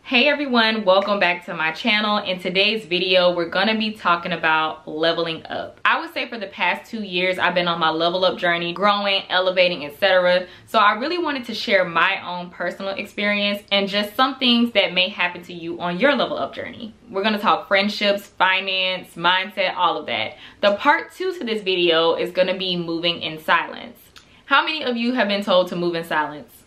Hey everyone, welcome back to my channel. In today's video, we're gonna be talking about leveling up. I would say for the past 2 years, I've been on my level up journey, growing, elevating, etc. So I really wanted to share my own personal experience and just some things that may happen to you on your level up journey. We're gonna talk friendships, finance, mindset, all of that. The part 2 to this video is gonna be moving in silence. How many of you have been told to move in silence?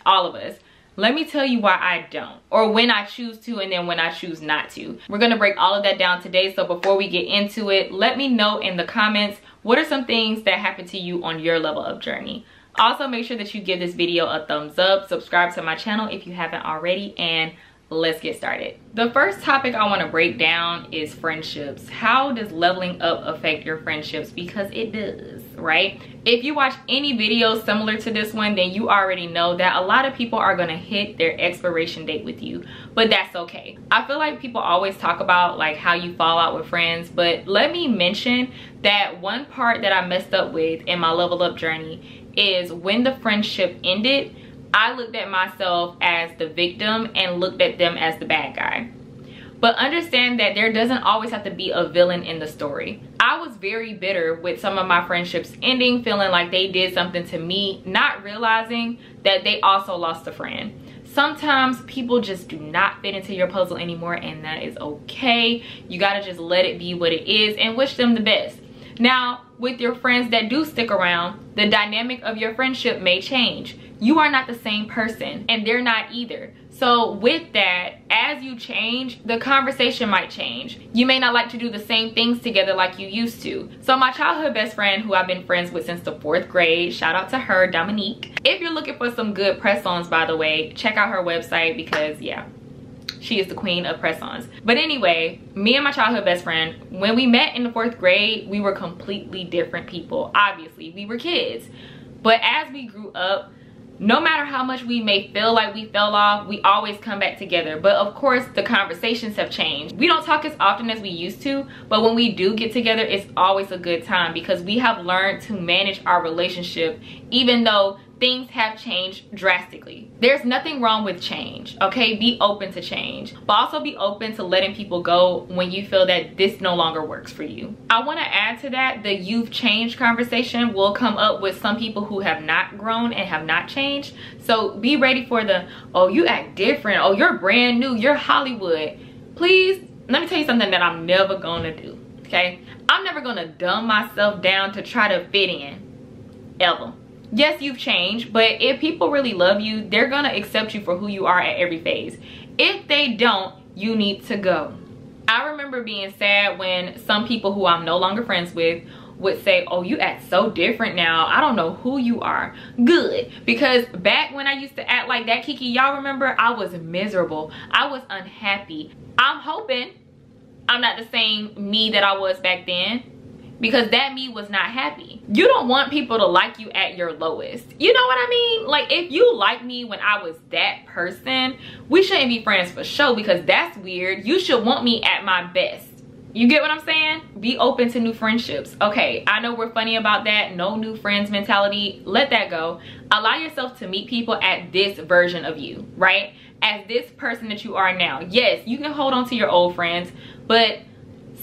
All of us. Let me tell you why I don't, or when I choose to, and then when I choose not to. We're gonna break all of that down today. So before we get into it, let me know in the comments, what are some things that happened to you on your level up journey? Also, make sure that you give this video a thumbs up, subscribe to my channel if you haven't already, and let's get started. The first topic I want to break down is friendships. How does leveling up affect your friendships? Because it does, right? If you watch any videos similar to this one, then you already know that a lot of people are going to hit their expiration date with you, but that's okay. I feel like people always talk about like how you fall out with friends, but let me mention that one part that I messed up with in my level up journey is when the friendship ended, I looked at myself as the victim and looked at them as the bad guy. But understand that there doesn't always have to be a villain in the story. I was very bitter with some of my friendships ending, feeling like they did something to me, not realizing that they also lost a friend. Sometimes people just do not fit into your puzzle anymore, and that is okay. You gotta just let it be what it is and wish them the best. Now, with your friends that do stick around, the dynamic of your friendship may change. You are not the same person, and they're not either. So with that, as you change, the conversation might change. You may not like to do the same things together like you used to. So my childhood best friend, who I've been friends with since the 4th grade, shout out to her, Dominique. If you're looking for some good press-ons, by the way, check out her website because yeah, she is the queen of press-ons. But anyway, me and my childhood best friend, when we met in the 4th grade, we were completely different people. Obviously, we were kids. But as we grew up, no matter how much we may feel like we fell off, we always come back together. But of course, the conversations have changed. We don't talk as often as we used to, but when we do get together, it's always a good time because we have learned to manage our relationship even though things have changed drastically. There's nothing wrong with change, okay? Be open to change, but also be open to letting people go when you feel that this no longer works for you. I want to add to that, the you've changed conversation will come up with some people who have not grown and have not changed. So be ready for the, oh, you act different, oh, you're brand new, you're Hollywood. Please, let me tell you something that I'm never gonna do, okay? I'm never gonna dumb myself down to try to fit in, ever. Yes, you've changed, but if people really love you, they're gonna accept you for who you are at every phase. If they don't, you need to go. I remember being sad when some people who I'm no longer friends with would say, oh, you act so different now, I don't know who you are. Good, because back when I used to act like that, Kiki, y'all remember, I was miserable, I was unhappy. I'm hoping I'm not the same me that I was back then, because that me was not happy. You don't want people to like you at your lowest. You know what I mean? Like, if you like me when I was that person, we shouldn't be friends for sure, because that's weird. You should want me at my best. You get what I'm saying? Be open to new friendships. Okay, I know we're funny about that. No new friends mentality. Let that go. Allow yourself to meet people at this version of you, right? As this person that you are now. Yes, you can hold on to your old friends, but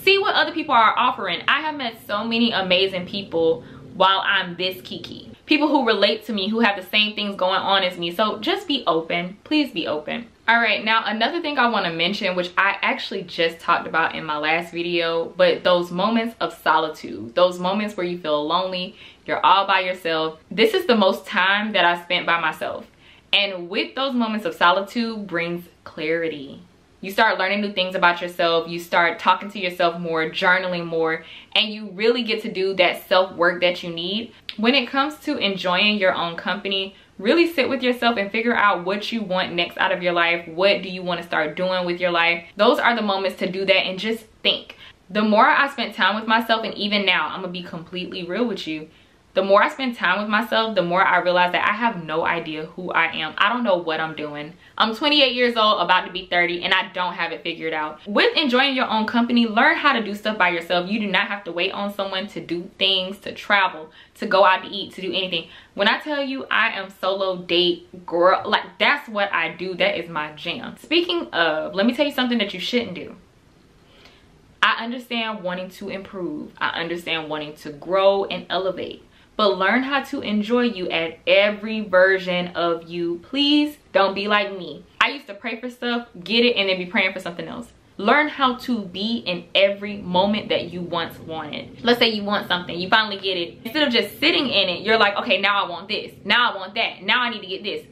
see what other people are offering. I have met so many amazing people while I'm this Kiki. People who relate to me, who have the same things going on as me. So just be open. Please be open. All right, now another thing I want to mention, which I actually just talked about in my last video, but those moments of solitude, those moments where you feel lonely, you're all by yourself. This is the most time that I spent by myself. And with those moments of solitude brings clarity. You start learning new things about yourself. You start talking to yourself more, journaling more, and you really get to do that self-work that you need. When it comes to enjoying your own company, really sit with yourself and figure out what you want next out of your life. What do you want to start doing with your life? Those are the moments to do that, and just think. The more I spent time with myself, and even now, I'm gonna be completely real with you, the more I spend time with myself, the more I realize that I have no idea who I am. I don't know what I'm doing. I'm 28 years old, about to be 30, and I don't have it figured out. With enjoying your own company, learn how to do stuff by yourself. You do not have to wait on someone to do things, to travel, to go out to eat, to do anything. When I tell you I am solo date girl, like that's what I do. That is my jam. Speaking of, let me tell you something that you shouldn't do. I understand wanting to improve. I understand wanting to grow and elevate. But learn how to enjoy you at every version of you. Please don't be like me. I used to pray for stuff, get it, and then be praying for something else. Learn how to be in every moment that you once wanted. Let's say you want something, you finally get it. Instead of just sitting in it, you're like, okay, now I want this. Now I want that. Now I need to get this.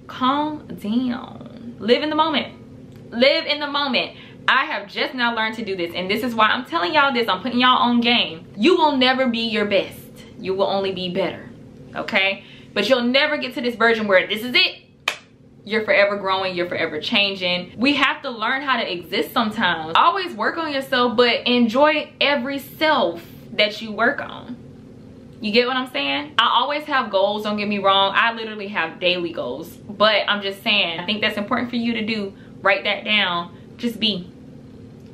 Calm down. Live in the moment. Live in the moment. I have just now learned to do this, and this is why I'm telling y'all this. I'm putting y'all on game. You will never be your best. You will only be better, okay? But you'll never get to this version where this is it. You're forever growing, you're forever changing. We have to learn how to exist sometimes. Always work on yourself, but enjoy every self that you work on. You get what I'm saying? I always have goals, don't get me wrong. I literally have daily goals, but I'm just saying, I think that's important for you to do. Write that down. Just be.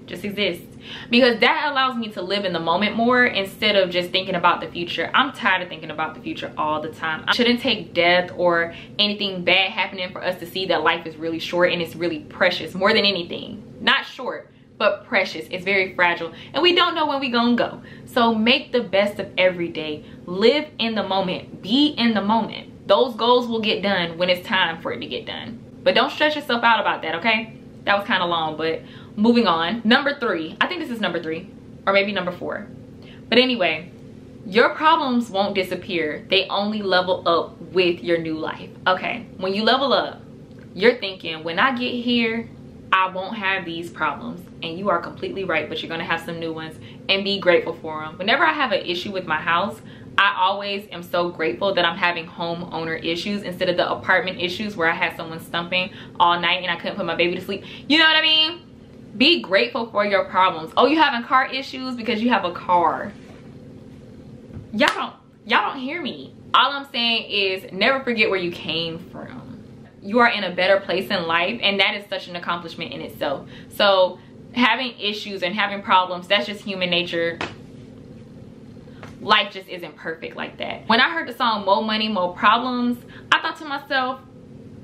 Just exist. Because that allows me to live in the moment more instead of just thinking about the future. I'm tired of thinking about the future all the time. I shouldn't take death or anything bad happening for us to see that life is really short and it's really precious more than anything. Not short, but precious. It's very fragile and we don't know when we gonna go. So make the best of every day. Live in the moment. Be in the moment. Those goals will get done when it's time for it to get done. But don't stress yourself out about that, okay? That was kind of long, but moving on. Number 3, I think this is number 3 or maybe number 4. But anyway, your problems won't disappear. They only level up with your new life. Okay, when you level up, you're thinking, when I get here, I won't have these problems. And you are completely right, but you're gonna have some new ones and be grateful for them. Whenever I have an issue with my house, I always am so grateful that I'm having homeowner issues instead of the apartment issues where I had someone stumping all night and I couldn't put my baby to sleep. You know what I mean? Be grateful for your problems. Oh, you having car issues because you have a car. Y'all don't hear me. All I'm saying is never forget where you came from. You are in a better place in life, and that is such an accomplishment in itself. So having issues and having problems, that's just human nature. Life just isn't perfect like that. When I heard the song More Money, More Problems, I thought to myself,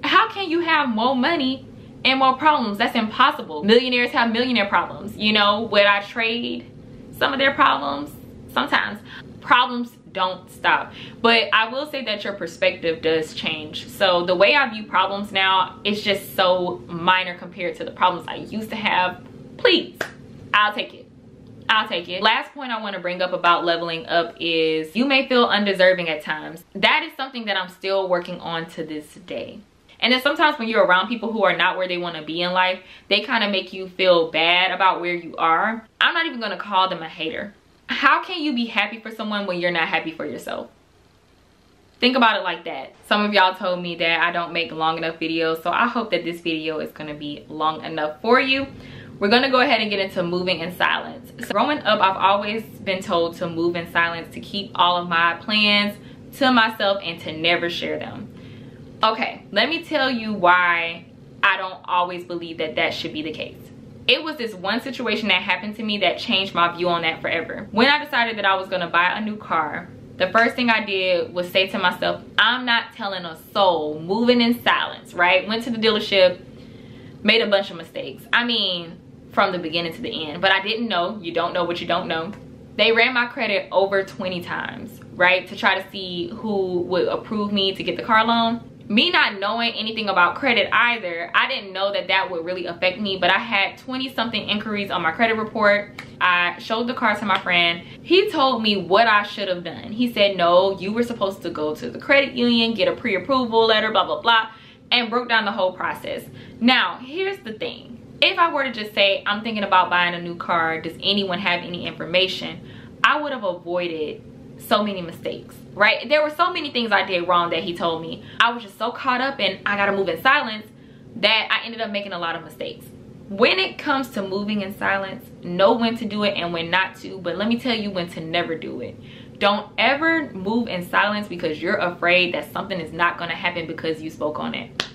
how can you have more money and more problems? That's impossible. Millionaires have millionaire problems. You know, would I trade some of their problems? Sometimes. Problems don't stop. But I will say that your perspective does change. So the way I view problems now is just so minor compared to the problems I used to have. Please, I'll take it. I'll take it. Last point I want to bring up about leveling up is you may feel undeserving at times. That is something that I'm still working on to this day. And then sometimes when you're around people who are not where they want to be in life, they kind of make you feel bad about where you are. I'm not even going to call them a hater. How can you be happy for someone when you're not happy for yourself? Think about it like that. Some of y'all told me that I don't make long enough videos, so I hope that this video is going to be long enough for you. We're going to go ahead and get into moving in silence. So growing up, I've always been told to move in silence, to keep all of my plans to myself and to never share them. Okay, let me tell you why I don't always believe that that should be the case. It was this one situation that happened to me that changed my view on that forever. When I decided that I was going to buy a new car, the first thing I did was say to myself, I'm not telling a soul. Moving in silence, right? Went to the dealership, made a bunch of mistakes. I mean, from the beginning to the end, but I didn't know. You don't know what you don't know. They ran my credit over 20 times, right? To try to see who would approve me to get the car loan. Me not knowing anything about credit either, I didn't know that that would really affect me, but I had 20 something inquiries on my credit report. I showed the car to my friend. He told me what I should have done. He said, no, you were supposed to go to the credit union, get a pre-approval letter, blah, blah, blah, and broke down the whole process. Now, here's the thing. If I were to just say, I'm thinking about buying a new car, does anyone have any information? I would have avoided so many mistakes, right? There were so many things I did wrong that he told me. I was just so caught up in I gotta move in silence that I ended up making a lot of mistakes. When it comes to moving in silence, know when to do it and when not to, but let me tell you when to never do it. Don't ever move in silence because you're afraid that something is not gonna happen because you spoke on it.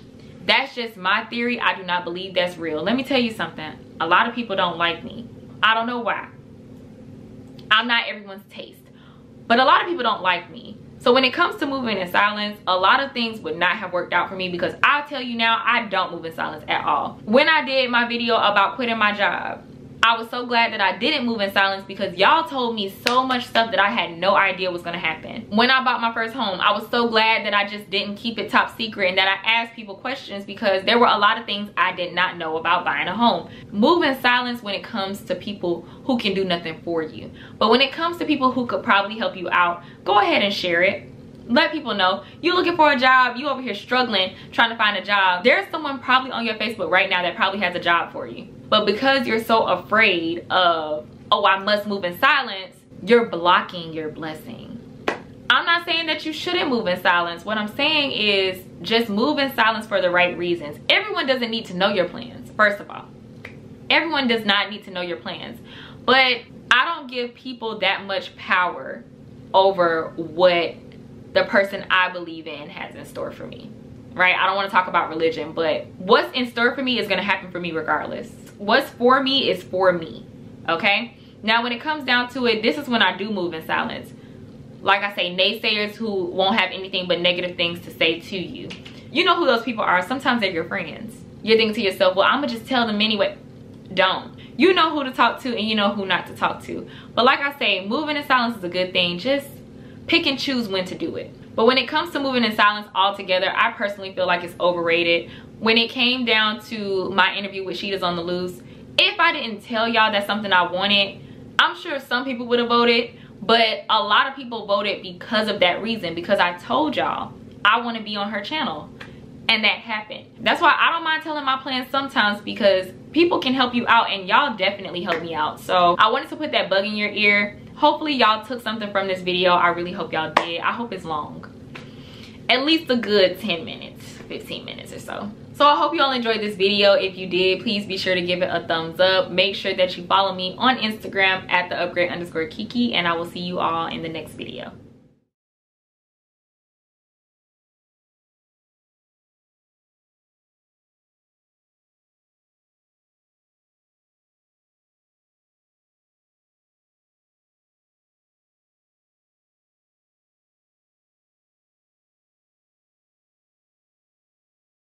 That's just my theory. I do not believe that's real. Let me tell you something. A lot of people don't like me. I don't know why. I'm not everyone's taste, but a lot of people don't like me. So when it comes to moving in silence, a lot of things would not have worked out for me, because I'll tell you now, I don't move in silence at all. When I did my video about quitting my job, I was so glad that I didn't move in silence, because y'all told me so much stuff that I had no idea was gonna happen. When I bought my first home, I was so glad that I just didn't keep it top secret and that I asked people questions, because there were a lot of things I did not know about buying a home. Move in silence when it comes to people who can do nothing for you. But when it comes to people who could probably help you out, go ahead and share it. Let people know you're looking for a job, you over here struggling trying to find a job. There's someone probably on your Facebook right now that probably has a job for you. But because you're so afraid of, oh, I must move in silence, you're blocking your blessing. I'm not saying that you shouldn't move in silence. What I'm saying is just move in silence for the right reasons. Everyone doesn't need to know your plans, first of all. Everyone does not need to know your plans. But I don't give people that much power over what the person I believe in has in store for me, right? I don't want to talk about religion, but what's in store for me is going to happen for me regardless. What's for me is for me, okay? Now, when it comes down to it, this is when I do move in silence. Like I say, naysayers who won't have anything but negative things to say to you. You know who those people are. Sometimes they're your friends. You're thinking to yourself, well, I'm going to just tell them anyway. Don't. You know who to talk to and you know who not to talk to. But like I say, moving in silence is a good thing. Just pick and choose when to do it. But when it comes to moving in silence altogether, I personally feel like it's overrated. When it came down to my interview with Sheeta's on the Loose, if I didn't tell y'all that's something I wanted, I'm sure some people would have voted, but a lot of people voted because of that reason, because I told y'all I want to be on her channel, and that happened. That's why I don't mind telling my plans sometimes, because people can help you out, and y'all definitely helped me out. So I wanted to put that bug in your ear. Hopefully y'all took something from this video. I really hope y'all did. I hope it's long, at least a good 10 minutes, 15 minutes or so. So I hope you all enjoyed this video. If you did, please be sure to give it a thumbs up. Make sure that you follow me on Instagram at @the_upgrade_Kiki, and I will see you all in the next video.